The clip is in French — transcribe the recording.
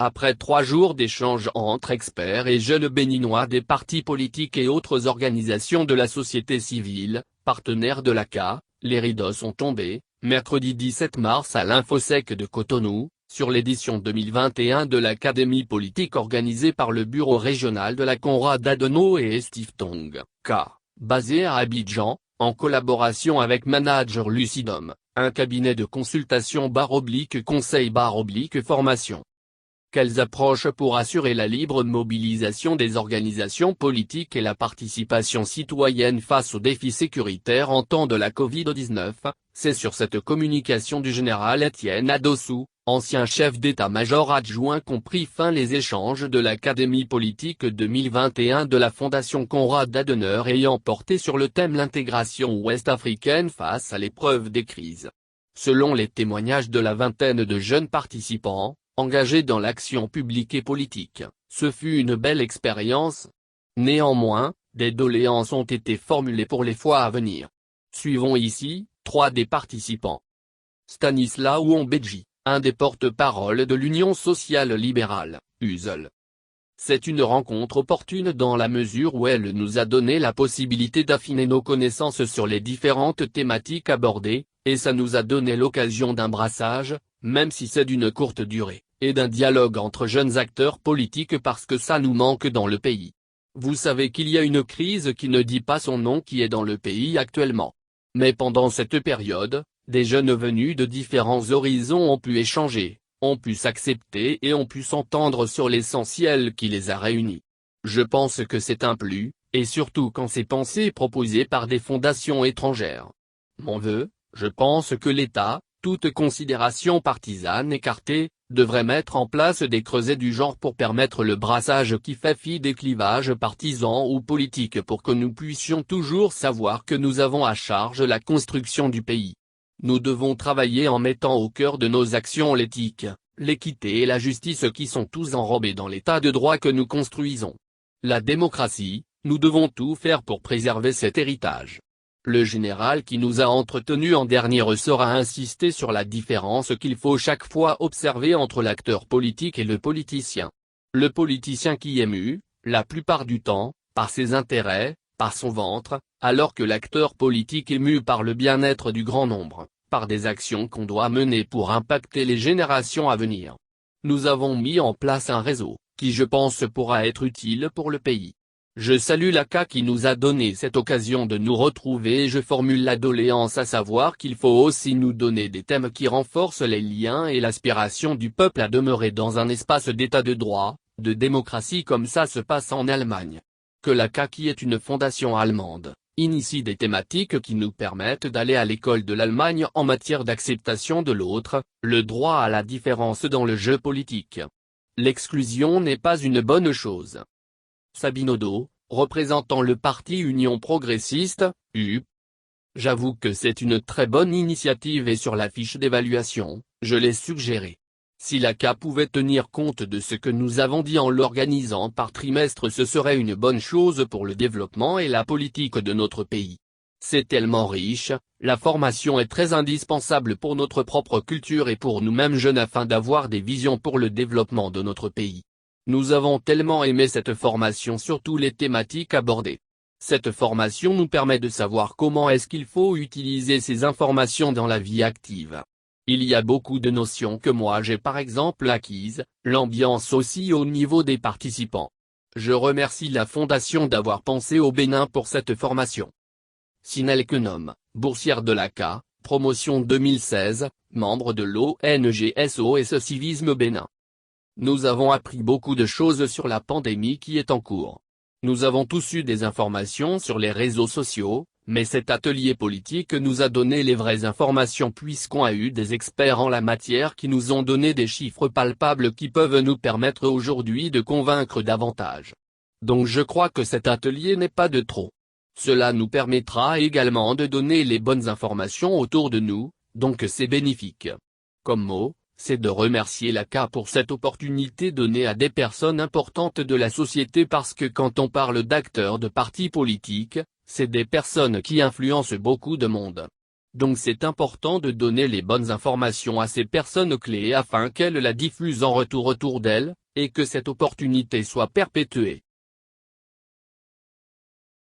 Après 3 jours d'échanges entre experts et jeunes béninois des partis politiques et autres organisations de la société civile, partenaires de l'ACA, les rideaux sont tombés, mercredi 17 mars à l'Infosec de Cotonou, sur l'édition 2021 de l'Académie politique organisée par le Bureau régional de la Konrad Adenauer Stiftung, K, basé à Abidjan, en collaboration avec Manager Lucidum, un cabinet de consultation /conseil/formation. Quelles approches pour assurer la libre mobilisation des organisations politiques et la participation citoyenne face aux défis sécuritaires en temps de la Covid-19, c'est sur cette communication du général Étienne Adossou, ancien chef d'état-major adjoint qu'ont pris fin les échanges de l'Académie politique 2021 de la Fondation Konrad Adenauer ayant porté sur le thème l'intégration ouest-africaine face à l'épreuve des crises. Selon les témoignages de la vingtaine de jeunes participants, engagés dans l'action publique et politique, ce fut une belle expérience. Néanmoins, des doléances ont été formulées pour les fois à venir. Suivons ici 3 des participants. Stanislas Ouambedji, un des porte-parole de l'Union sociale libérale, USL. C'est une rencontre opportune dans la mesure où elle nous a donné la possibilité d'affiner nos connaissances sur les différentes thématiques abordées, et ça nous a donné l'occasion d'un brassage, même si c'est d'une courte durée, et d'un dialogue entre jeunes acteurs politiques parce que ça nous manque dans le pays. Vous savez qu'il y a une crise qui ne dit pas son nom qui est dans le pays actuellement. Mais pendant cette période, des jeunes venus de différents horizons ont pu échanger, ont pu s'accepter et ont pu s'entendre sur l'essentiel qui les a réunis. Je pense que c'est un plus, et surtout quand c'est pensé et proposé par des fondations étrangères. Mon vœu, je pense que l'État, toute considération partisane écartée, devrait mettre en place des creusets du genre pour permettre le brassage qui fait fi des clivages partisans ou politiques pour que nous puissions toujours savoir que nous avons à charge la construction du pays. Nous devons travailler en mettant au cœur de nos actions l'éthique, l'équité et la justice qui sont tous enrobés dans l'état de droit que nous construisons. La démocratie, nous devons tout faire pour préserver cet héritage. Le général qui nous a entretenus en dernier ressort a insisté sur la différence qu'il faut chaque fois observer entre l'acteur politique et le politicien. Le politicien qui est mu, la plupart du temps, par ses intérêts, par son ventre, alors que l'acteur politique est mu par le bien-être du grand nombre, par des actions qu'on doit mener pour impacter les générations à venir. Nous avons mis en place un réseau, qui je pense pourra être utile pour le pays. Je salue l'ACA qui nous a donné cette occasion de nous retrouver et je formule la doléance à savoir qu'il faut aussi nous donner des thèmes qui renforcent les liens et l'aspiration du peuple à demeurer dans un espace d'état de droit, de démocratie comme ça se passe en Allemagne. Que l'ACA qui est une fondation allemande, initie des thématiques qui nous permettent d'aller à l'école de l'Allemagne en matière d'acceptation de l'autre, le droit à la différence dans le jeu politique. L'exclusion n'est pas une bonne chose. Sabine Odo, représentant le parti Union progressiste, UP. J'avoue que c'est une très bonne initiative et sur la fiche d'évaluation, je l'ai suggéré. Si l'ACA pouvait tenir compte de ce que nous avons dit en l'organisant par trimestre, ce serait une bonne chose pour le développement et la politique de notre pays. C'est tellement riche, la formation est très indispensable pour notre propre culture et pour nous-mêmes jeunes afin d'avoir des visions pour le développement de notre pays. Nous avons tellement aimé cette formation sur toutes les thématiques abordées. Cette formation nous permet de savoir comment est-ce qu'il faut utiliser ces informations dans la vie active. Il y a beaucoup de notions que moi j'ai par exemple acquises, l'ambiance aussi au niveau des participants. Je remercie la Fondation d'avoir pensé au Bénin pour cette formation. Sinel Kenom, boursière de l'ACA, promotion 2016, membre de l'ONG SOS Civisme Bénin. Nous avons appris beaucoup de choses sur la pandémie qui est en cours. Nous avons tous eu des informations sur les réseaux sociaux, mais cet atelier politique nous a donné les vraies informations puisqu'on a eu des experts en la matière qui nous ont donné des chiffres palpables qui peuvent nous permettre aujourd'hui de convaincre davantage. Donc je crois que cet atelier n'est pas de trop. Cela nous permettra également de donner les bonnes informations autour de nous, donc c'est bénéfique. Comme mot, c'est de remercier l'ACA pour cette opportunité donnée à des personnes importantes de la société parce que quand on parle d'acteurs de partis politiques, c'est des personnes qui influencent beaucoup de monde. Donc c'est important de donner les bonnes informations à ces personnes clés afin qu'elles la diffusent en retour autour d'elles, et que cette opportunité soit perpétuée.